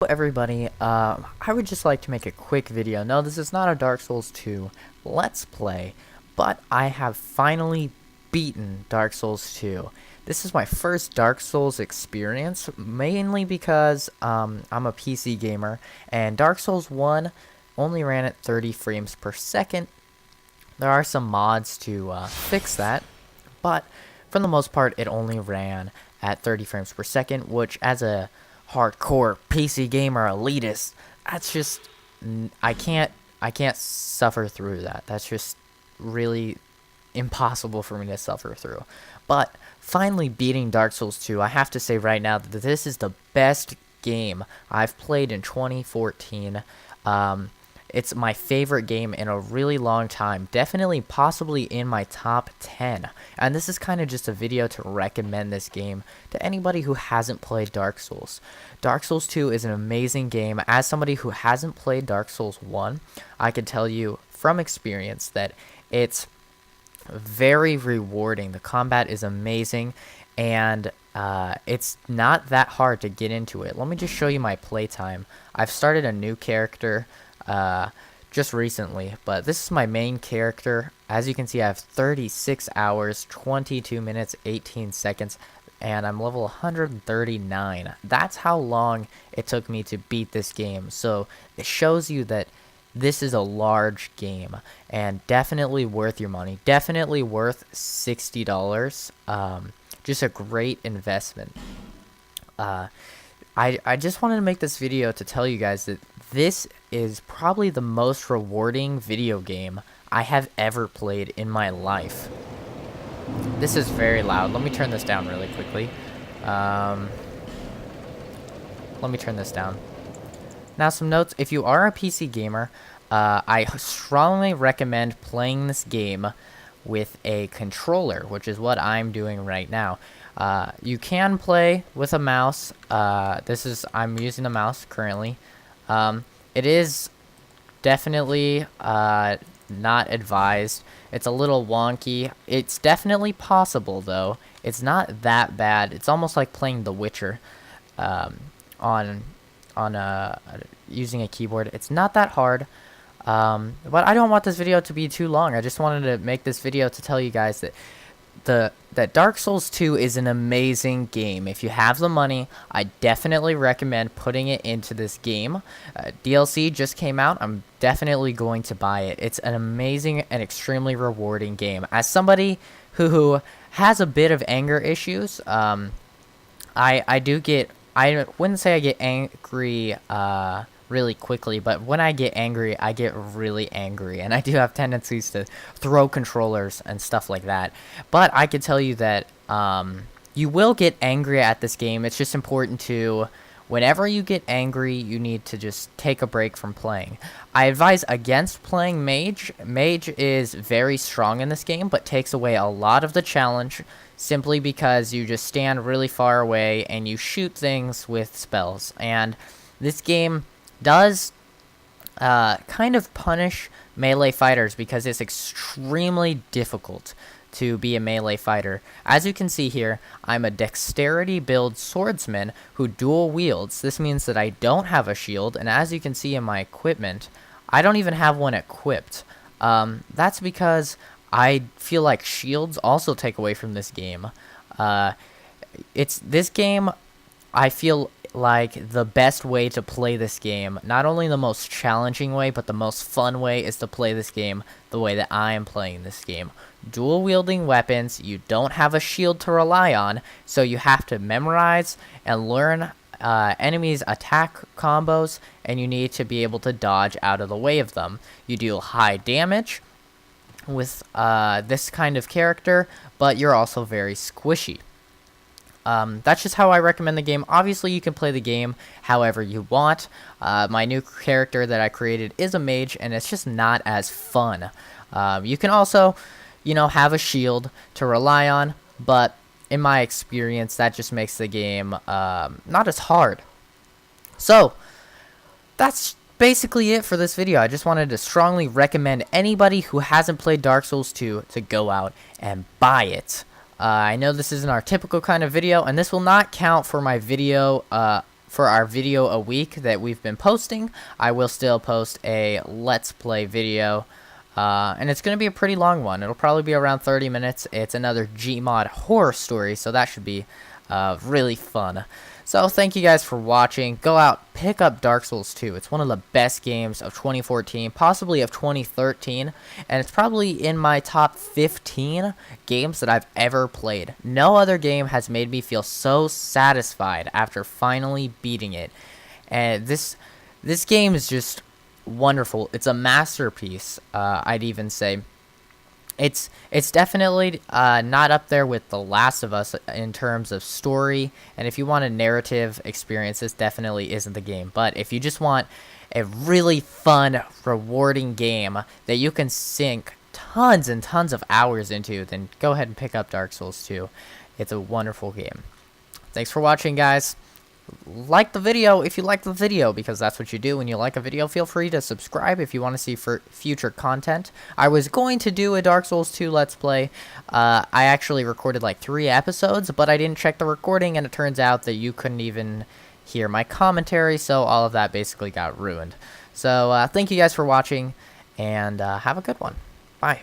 Hello everybody, I would just like to make a quick video. No, this is not a Dark Souls 2 Let's Play, but I have finally beaten Dark Souls 2. This is my first Dark Souls experience, mainly because I'm a PC gamer, and Dark Souls 1 only ran at 30 frames per second. There are some mods to fix that, but for the most part it only ran at 30 frames per second, which as a hardcore PC gamer elitist, that's just I can't suffer through that. That's just really impossible for me to suffer through. But finally beating Dark Souls 2, I have to say right now that this is the best game I've played in 2014. It's my favorite game in a really long time. Definitely, possibly in my top 10. And this is kind of just a video to recommend this game to anybody who hasn't played Dark Souls. Dark Souls 2 is an amazing game. As somebody who hasn't played Dark Souls 1, I can tell you from experience that it's very rewarding. The combat is amazing, and it's not that hard to get into it. Let me just show you my playtime. I've started a new character just recently, but this is my main character. As you can see, I have 36 hours, 22 minutes, 18 seconds, and I'm level 139. That's how long it took me to beat this game. So it shows you that this is a large game and definitely worth your money. Definitely worth $60. Just a great investment. I just wanted to make this video to tell you guys that this is probably the most rewarding video game I have ever played in my life. This is very loud. Let me turn this down really quickly. Let me turn this down. Now, some notes. If you are a PC gamer, I strongly recommend playing this game with a controller, which is what I'm doing right now. You can play with a mouse. I'm using a mouse currently. It is definitely not advised. It's a little wonky. It's definitely possible though. It's not that bad. It's almost like playing The Witcher on using a keyboard. It's not that hard. But I don't want this video to be too long. I just wanted to make this video to tell you guys that Dark Souls 2 is an amazing game. If you have the money, I definitely recommend putting it into this game. DLC just came out. I'm definitely going to buy it. It's an amazing and extremely rewarding game. As somebody who has a bit of anger issues, I wouldn't say I get angry really quickly, but when I get angry, I get really angry, and I do have tendencies to throw controllers and stuff like that. But I can tell you that you will get angry at this game. It's just important to, whenever you get angry, you need to just take a break from playing. I advise against playing Mage. Mage is very strong in this game, but takes away a lot of the challenge simply because you just stand really far away and you shoot things with spells. And this game does kind of punish melee fighters because it's extremely difficult to be a melee fighter. As you can see here, I'm a dexterity build swordsman who dual wields. This means that I don't have a shield, and as you can see in my equipment, I don't even have one equipped. That's because I feel like shields also take away from this game. This game, I feel like the best way to play this game, not only the most challenging way, but the most fun way, is to play this game the way that I am playing this game. Dual wielding weapons, you don't have a shield to rely on, so you have to memorize and learn enemies' attack combos, and you need to be able to dodge out of the way of them. You deal high damage with this kind of character, but you're also very squishy. That's just how I recommend the game. Obviously, you can play the game however you want. My new character that I created is a mage, and it's just not as fun. You can also, have a shield to rely on, but in my experience, that just makes the game not as hard. So, that's basically it for this video. I just wanted to strongly recommend anybody who hasn't played Dark Souls 2 to go out and buy it. I know this isn't our typical kind of video, and this will not count for my video for our video a week that we've been posting, I will still post a Let's Play video. And it's going to be a pretty long one. It'll probably be around 30 minutes. It's another Gmod horror story, so that should be really fun. So thank you guys for watching. Go out, pick up Dark Souls 2. It's one of the best games of 2014, possibly of 2013, and it's probably in my top 15 games that I've ever played. No other game has made me feel so satisfied after finally beating it. And this game is just wonderful. It's a masterpiece, I'd even say. It's definitely not up there with The Last of Us in terms of story, and if you want a narrative experience, this definitely isn't the game. But if you just want a really fun, rewarding game that you can sink tons and tons of hours into, then go ahead and pick up Dark Souls 2. It's a wonderful game. Thanks for watching, guys. Like the video if you like the video, because that's what you do when you like a video. Feel free to subscribe if you want to see future content. I was going to do a Dark Souls 2 Let's Play. I actually recorded like 3 episodes, but I didn't check the recording, and it turns out that you couldn't even hear my commentary, so all of that basically got ruined. So thank you guys for watching, and have a good one. Bye.